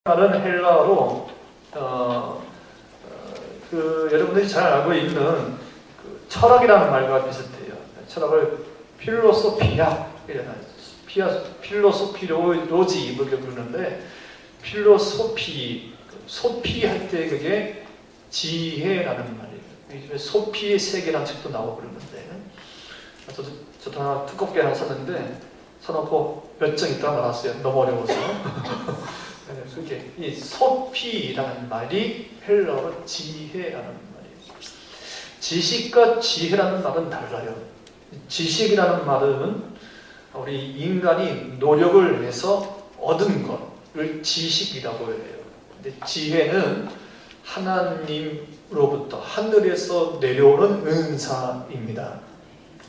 말은 헬라어로 여러분들이 잘 알고 있는 철학이라는 말과 비슷해요. 철학을 필로소피아, 필로소피로지 이렇게 부르는데, 필로소피, 소피 할 때 그게 지혜라는 말이에요. 요즘에 소피의 세계라는 책도 나오고 그러는데, 저도 하나 두껍게 하나 샀는데 사놓고 몇 장 있다가 나왔어요. 너무 어려워서. 그게 이 소피라는 말이 헬라어로 지혜라는 말이에요. 지식과 지혜라는 말은 달라요. 지식이라는 말은 우리 인간이 노력을 해서 얻은 것을 지식이라고 해요. 근데 지혜는 하나님으로부터 하늘에서 내려오는 은사입니다.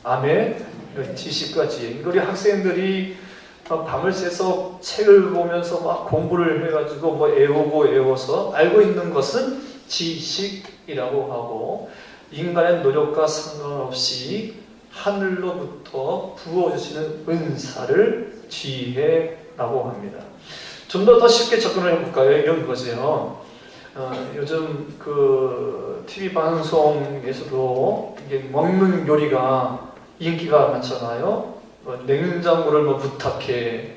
아멘. 지식과 지혜. 우리 학생들이 밤을 새서 책을 보면서 막 공부를 해가지고 애워서 알고 있는 것은 지식이라고 하고, 인간의 노력과 상관없이 하늘로부터 부어주시는 은사를 지혜라고 합니다. 좀 더 쉽게 접근을 해볼까요? 이런 거죠. 요즘 TV 방송에서도 이게 먹는 요리가 인기가 많잖아요. 냉장고를 부탁해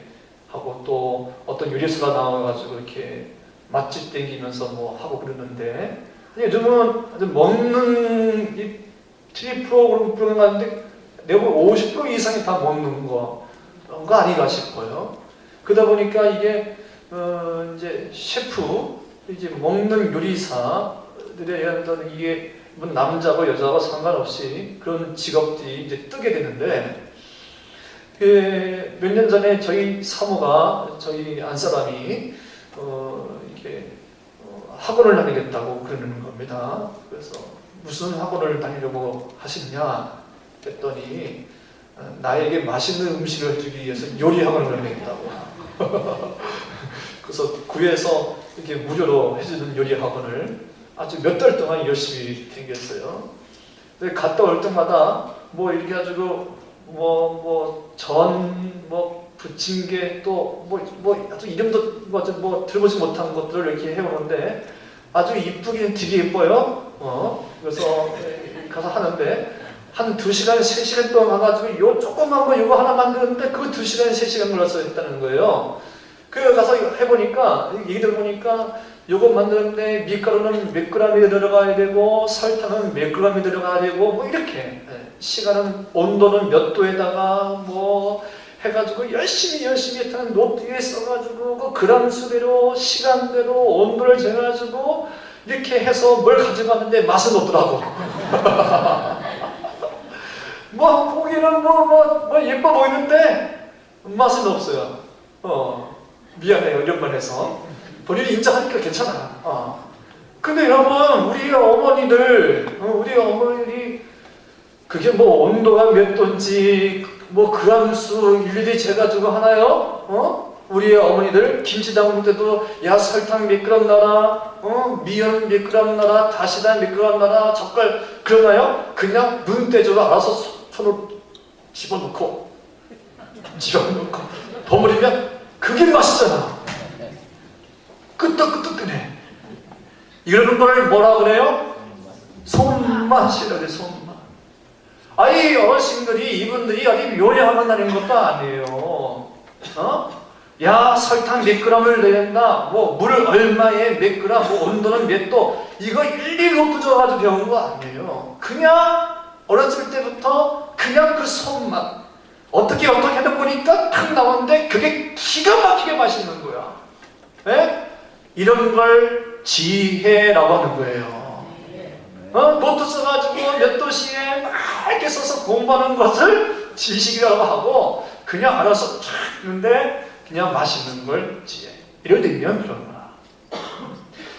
하고, 또 어떤 요리사가 나와가지고 이렇게 맛집 땡기면서 하고 그러는데, 요즘은 아주 먹는 이 TV 프로그램 가는데 내가 50% 이상이 다 먹는 거 아닌가 싶어요. 그러다 보니까 이게 이제 셰프, 이제 먹는 요리사들에 의한 이게 남자고 여자고 상관없이 그런 직업들이 이제 뜨게 되는데, 몇 년 전에 저희 사모가, 저희 안사람이 이렇게 학원을 다니겠다고 그러는 겁니다. 그래서 무슨 학원을 다니려고 하시느냐 했더니, 나에게 맛있는 음식을 해주기 위해서 요리 학원을 다니겠다고. 그래서 구해서 이렇게 무료로 해주는 요리 학원을 아주 몇 달 동안 열심히 다녔어요. 갔다 올 때마다 이렇게 가지고 부침개, 또 아주 이름도 들어보지 못한 것들을 이렇게 해오는데 아주 이쁘기는 되게 예뻐요. 그래서 가서 하는데 한 2시간, 3시간 동안 가가지고 요 조그만 거 요거 하나 만드는데 그거 2시간, 3시간 걸려서 했다는 거예요. 그래 가서 해보니까, 얘기 들어보니까 요거 만드는데 밀가루는 몇 그램이 들어가야 되고, 설탕은 몇 그램이 들어가야 되고, 이렇게 시간은, 온도는 몇 도에다가 해가지고 열심히 했다는 노트에 써가지고 그 그램 수대로 시간대로 온도를 재가지고 이렇게 해서 뭘 가져가는데 맛은 없더라고. 보기는 예뻐 보이는데 맛은 없어요. 미안해요, 이런 말 해서. 본인이 인정하니까 괜찮아. 근데 여러분, 우리 어머니들이 그게 온도가 몇 도인지 그람수 일일이 재가지고 하나요? 우리 어머니들 김치 담글 때도, 야, 설탕 몇 그램 넣어라, 미연 몇 그램 넣어라, 다시다 몇 그램 넣어라, 젓갈, 그러나요? 그냥 눈대중으로 알아서 손으로 집어넣고 버무리면 그게 맛있잖아. 끄떡끄떡하네. 이러는 걸 뭐라 그래요? 손맛이라고 해요, 손맛. 아이, 어르신들이, 이분들이 어디 요리하면 다니는 것도 아니에요. 야, 설탕 몇 그램을 넣어야 된다, 물을 얼마에 몇 그램, 온도는 몇 도, 이거 일일이 노트 줘가지고 배우는 거 아니에요. 그냥 어렸을 때부터 그냥 그 손맛, 어떻게 하다 보니까 탁 나오는데 그게 기가 막히게 맛있는 거야. 네? 이런 걸 지혜라고 하는 거예요. 노트 써가지고 몇 도시에 막 이렇게 써서 공부하는 것을 지식이라고 하고, 그냥 알아서 탁 있는데 그냥 맛있는 걸 지혜. 이럴 때 있면 그런 거야.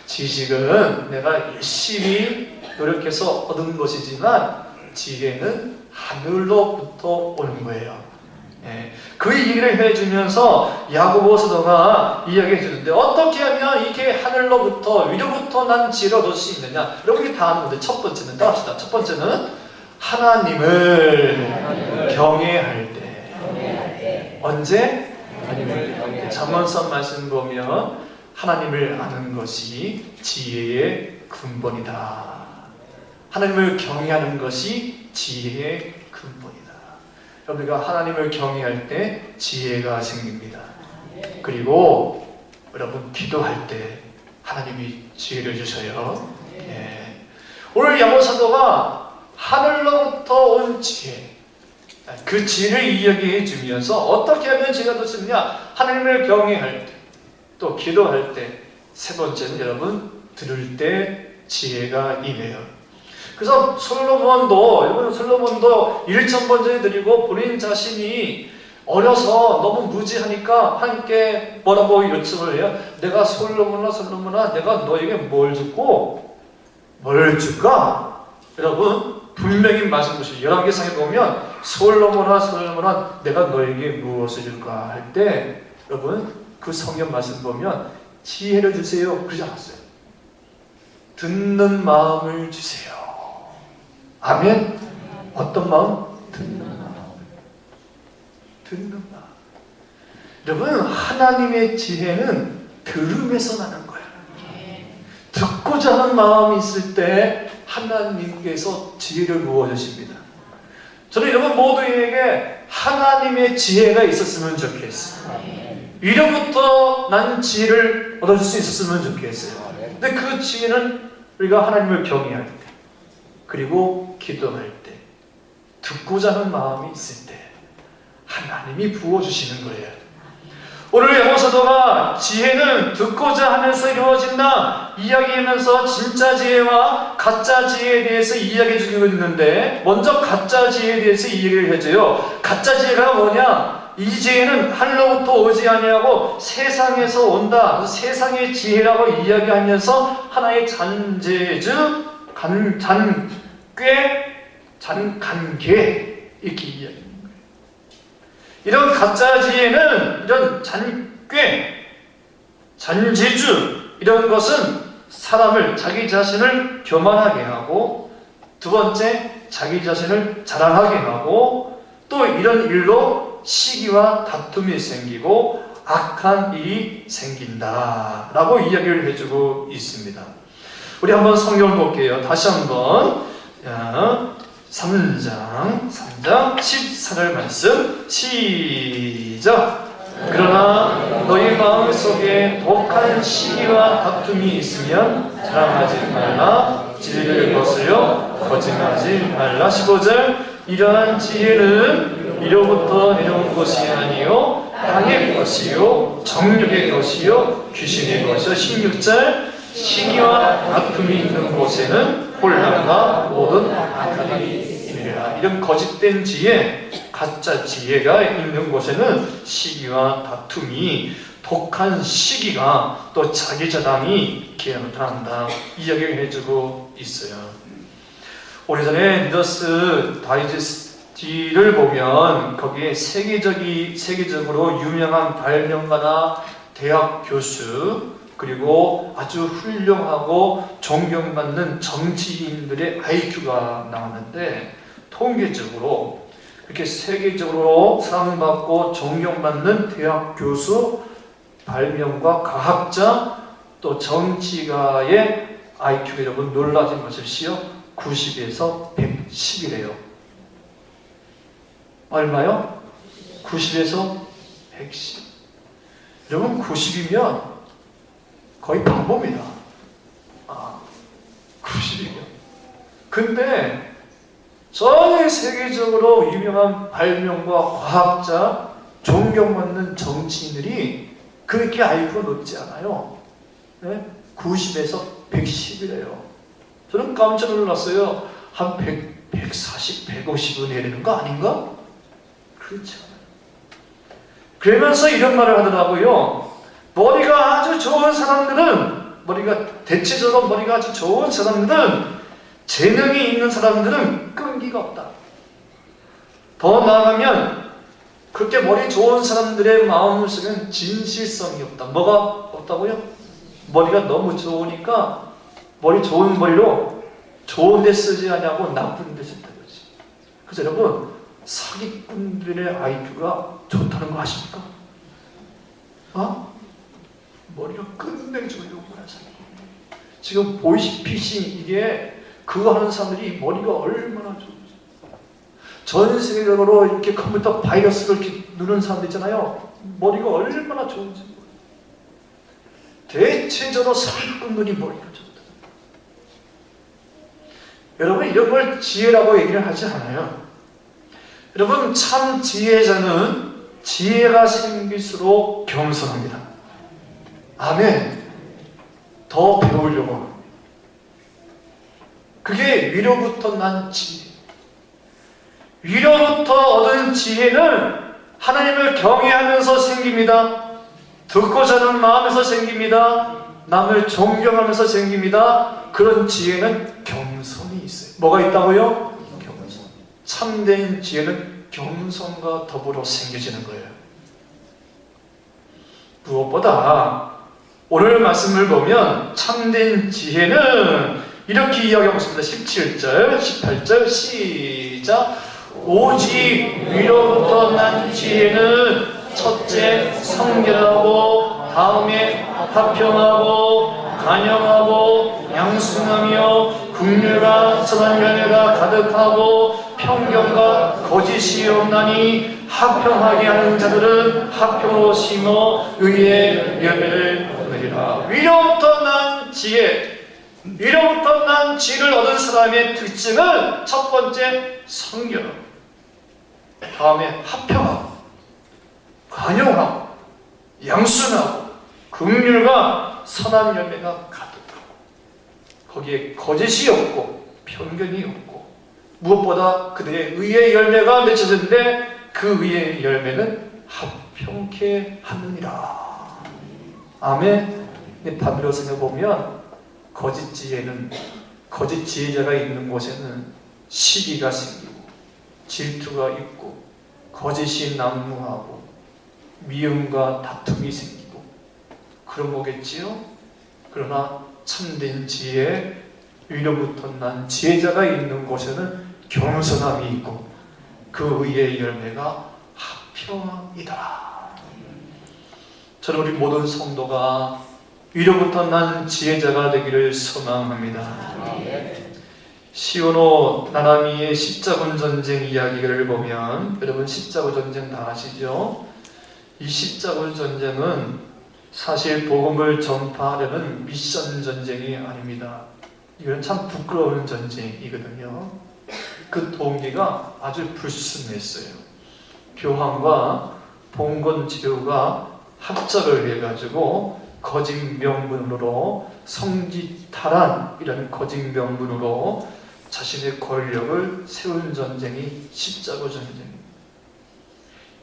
지식은 내가 열심히 노력해서 얻은 것이지만, 지혜는 하늘로부터 오는 거예요. 그 얘기를 해주면서 야고보 사도가 이야기해 주는데, 어떻게 하면 이게 하늘로부터, 위로부터 난 지혜를 얻을 수 있느냐? 여러분이 다 아는 건데, 첫 번째는 따라합시다. 첫 번째는 하나님을 경외할 때. 언제? 잠언서 말씀 보면 하나님을 아는 것이 지혜의 근본이다. 하나님을 경외하는 것이 지혜의 근본이다. 여러분, 우리가 하나님을 경외할 때 지혜가 생깁니다. 그리고 여러분, 기도할 때 하나님이 지혜를 주셔요. 예. 오늘 야고보서도가 하늘로부터 온 지혜, 그 지혜를 이야기해 주면서 어떻게 하면 지혜가 더 쓰느냐? 하나님을 경외할 때, 또 기도할 때, 세 번째는 여러분, 들을 때 지혜가 임해요. 그래서 솔로몬도 1,000번째 드리고 본인 자신이 어려서 너무 무지하니까 함께 뭐라고 요청을 해요? 내가 솔로몬아 내가 너에게 뭘 줄까? 여러분 분명히 말씀하시죠. 11개상에 보면 솔로몬아 내가 너에게 무엇을 줄까 할 때 여러분 그 성경 말씀 보면 지혜를 주세요 그러지 않았어요. 듣는 마음을 주세요. 아멘. 어떤 마음? 듣는 마음. 여러분, 하나님의 지혜는 들음에서 나는 거예요. 듣고자 하는 마음이 있을 때 하나님께서 지혜를 부어주십니다. 저는 여러분 모두에게 하나님의 지혜가 있었으면 좋겠어요. 이로부터 난 지혜를 얻어줄 수 있었으면 좋겠어요. 근데 그 지혜는 우리가 하나님을 경외할 때, 그리고 기도할 때, 듣고자 하는 마음이 있을 때 하나님이 부어주시는 거예요. 오늘 야고보서도가 지혜는 듣고자 하면서 이루어진다 이야기하면서 진짜 지혜와 가짜 지혜에 대해서 이야기해 주고 있는데, 먼저 가짜 지혜에 대해서 이야기를 해줘요. 가짜 지혜가 뭐냐? 이 지혜는 하늘로부터 오지 아니하고 세상에서 온다. 세상의 지혜라고 이야기하면서 하나의 잔계 이렇게 이야기합니다. 이런 가짜 지혜는, 이런 잔재주 이런 것은 사람을, 자기 자신을 교만하게 하고, 두 번째 자기 자신을 자랑하게 하고, 또 이런 일로 시기와 다툼이 생기고 악한 일이 생긴다 라고 이야기를 해주고 있습니다. 우리 한번 성경을 볼게요. 다시 한번 3장 14절 말씀 시작. 그러나 너희 마음속에 독한 시기와 다툼이 있으면 자랑하지 말라. 진리를 거스려 거짓말하지 말라. 15절. 이러한 지혜는 이로부터 내려온 것이 아니요 땅의 것이요 정욕의 것이요 귀신의 것이요. 16절. 시기와 다툼이 있는 곳에는 혼란과 모든 악한 일이 있느니라. 이런 거짓된 지혜, 가짜 지혜가 있는 곳에는 시기와 다툼이, 독한 시기가, 또 자기자랑이 나타난다 이야기를 해주고 있어요. 오래전에 리더스 다이제스트를 보면 거기에 세계적으로 유명한 발명가나 대학 교수, 그리고 아주 훌륭하고 존경받는 정치인들의 IQ가 나왔는데, 통계적으로 이렇게 세계적으로 사랑받고 존경받는 대학 교수, 발명가, 과학자, 또 정치가의 IQ가 여러분 놀라진 것일시요 90에서 110이래요. 얼마요? 90에서 110. 여러분 90이면 거의 바보입니다. 90이면. 근데 전 세계적으로 유명한 발명가, 과학자, 존경받는 정치인들이 그렇게 IQ가 높지 않아요. 네? 90에서 110이래요. 저는 깜짝 놀랐어요. 한 140, 150은 내리는 거 아닌가? 그렇지 않아요. 그러면서 이런 말을 하더라고요. 머리가 아주 좋은 사람들은, 대체적으로 머리가 아주 좋은 사람들은, 재능이 있는 사람들은 끈기가 없다. 더 나아가면 그렇게 머리 좋은 사람들의 마음속에는 진실성이 없다. 뭐가 없다고요? 머리가 너무 좋으니까 머리 좋은 머리로 좋은 데 쓰지 않냐고 나쁜 데 쓴다 그러지. 그래서 여러분 사기꾼들의 IQ가 좋다는 거 아십니까? 머리가 끝내줘요. 지금 보이스피싱 이게 그거 하는 사람들이 머리가 얼마나 좋은지. 전 세계적으로 이렇게 컴퓨터 바이러스를 이렇게 누르는 사람들 있잖아요. 머리가 얼마나 좋은지. 대체적으로 사기꾼들이 머리가 좋다. 여러분 이런 걸 지혜라고 얘기를 하지 않아요. 여러분 참 지혜자는 지혜가 생길수록 겸손합니다. 아멘. 더 배우려고 합니다. 그게 위로부터 난 지혜. 위로부터 얻은 지혜는 하나님을 경외하면서 생깁니다. 듣고자 하는 마음에서 생깁니다. 남을 존경하면서 생깁니다. 그런 지혜는 겸손이 있어요. 뭐가 있다고요? 겸손. 참된 지혜는 겸손과 더불어 생겨지는 거예요. 무엇보다 오늘 말씀을 보면 참된 지혜는 이렇게 이야기하고 있습니다. 17절, 18절 시작. 오직 위로부터 난 지혜는 첫째 성결하고 다음에 화평하고 간영하고 양순하며 긍휼과 선한 열매가 가득하고 편견과 거짓이 없나니 화평하게 하는 자들은 화평으로 심어 의의 열매를 얻으리라. 위로부터 난 지혜, 위로부터 난 지혜를 얻은 사람의 특징은 첫 번째 성결, 다음에 화평하고 간용하고 양순하고 긍휼과 선한 열매가 가득하고 거기에 거짓이 없고 편견이 없고 무엇보다 그들의 의의 열매가 맺혀졌는데 그 의의 열매는 화평케 하느니라. 아멘. 근데 반대로 생각해보면 거짓 지혜는, 거짓 지혜자가 있는 곳에는 시기가 생기고 질투가 있고 거짓이 난무하고 미움과 다툼이 생기고 그런 거겠지요. 그러나 참된 지혜, 위로부터 난 지혜자가 있는 곳에는 겸손함이 있고 그 의의 열매가 화평이다. 저는 우리 모든 성도가 위로부터 난 지혜자가 되기를 소망합니다. 시오노 나나미의 십자군 전쟁 이야기를 보면, 여러분 십자군 전쟁 다 아시죠? 이 십자군 전쟁은 사실 복음을 전파하려는 미션 전쟁이 아닙니다. 이건 참 부끄러운 전쟁이거든요. 그 동기가 아주 불순했어요. 교황과 봉건 제후가 합작을 해가지고 거짓 명분으로 성지탈환 이런 거짓 명분으로 자신의 권력을 세운 전쟁이 십자군 전쟁입니다.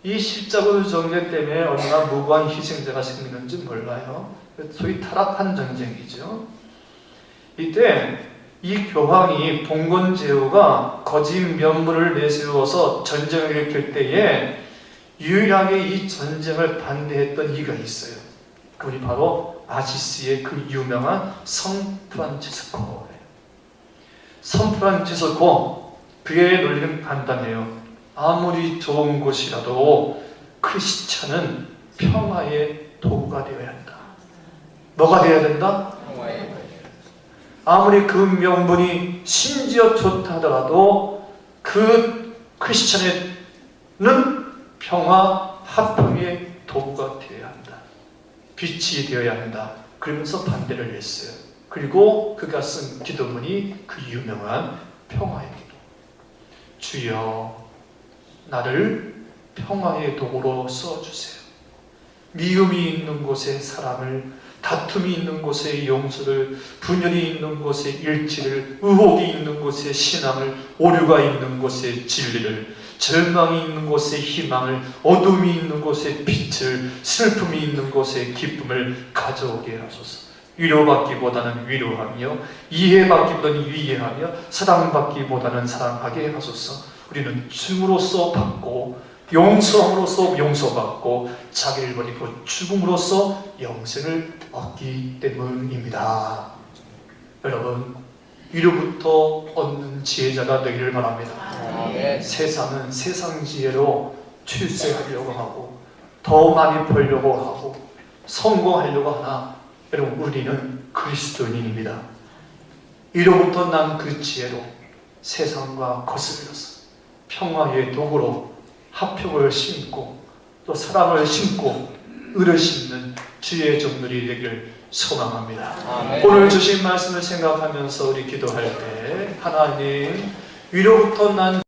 이 십자군 전쟁 때문에 얼마나 무고한 희생자가 생기는지 몰라요. 소위 타락한 전쟁이죠. 이때 이 교황이 봉건 제후가 거짓 명분을 내세워서 전쟁을 일으킬 때에 유일하게 이 전쟁을 반대했던 이가 있어요. 그분이 바로 아시시의 그 유명한 성 프란치스코예요. 성 프란치스코, 그의 논리는 간단해요. 아무리 좋은 곳이라도 크리스찬은 평화의 도구가 되어야 한다. 뭐가 되어야 된다? 아무리 그 명분이 심지어 좋다 하더라도 그 크리스찬은 평화, 화평의 도구가 되어야 한다. 빛이 되어야 한다. 그러면서 반대를 했어요. 그리고 그가 쓴 기도문이 그 유명한 평화의 기도. 주여 나를 평화의 도구로 써주세요. 미움이 있는 곳에 사랑을, 다툼이 있는 곳에 용서를, 분열이 있는 곳에 일치를, 의혹이 있는 곳에 신앙을, 오류가 있는 곳에 진리를, 절망이 있는 곳에 희망을, 어둠이 있는 곳에 빛을, 슬픔이 있는 곳에 기쁨을 가져오게 하소서. 위로받기보다는 위로하며, 이해받기보다는 이해하며, 사랑받기보다는 사랑하게 하소서. 우리는 죽음으로써 받고, 용서함으로써 용서받고, 자기를 버리고 죽음으로써 영생을 얻기 때문입니다. 여러분, 위로부터 얻는 지혜자가 되기를 바랍니다. 세상은 세상 지혜로 출세하려고 하고 더 많이 벌려고 하고 성공하려고 하나? 여러분, 우리는 그리스도인입니다. 이로부터 난 그 지혜로 세상과 거슬려서 평화의 도구로 화평을 심고 또 사랑을 심고 의를 심는 주의 종들이 되기를 소망합니다. 아멘. 오늘 주신 말씀을 생각하면서 우리 기도할 때 하나님, 위로부터 난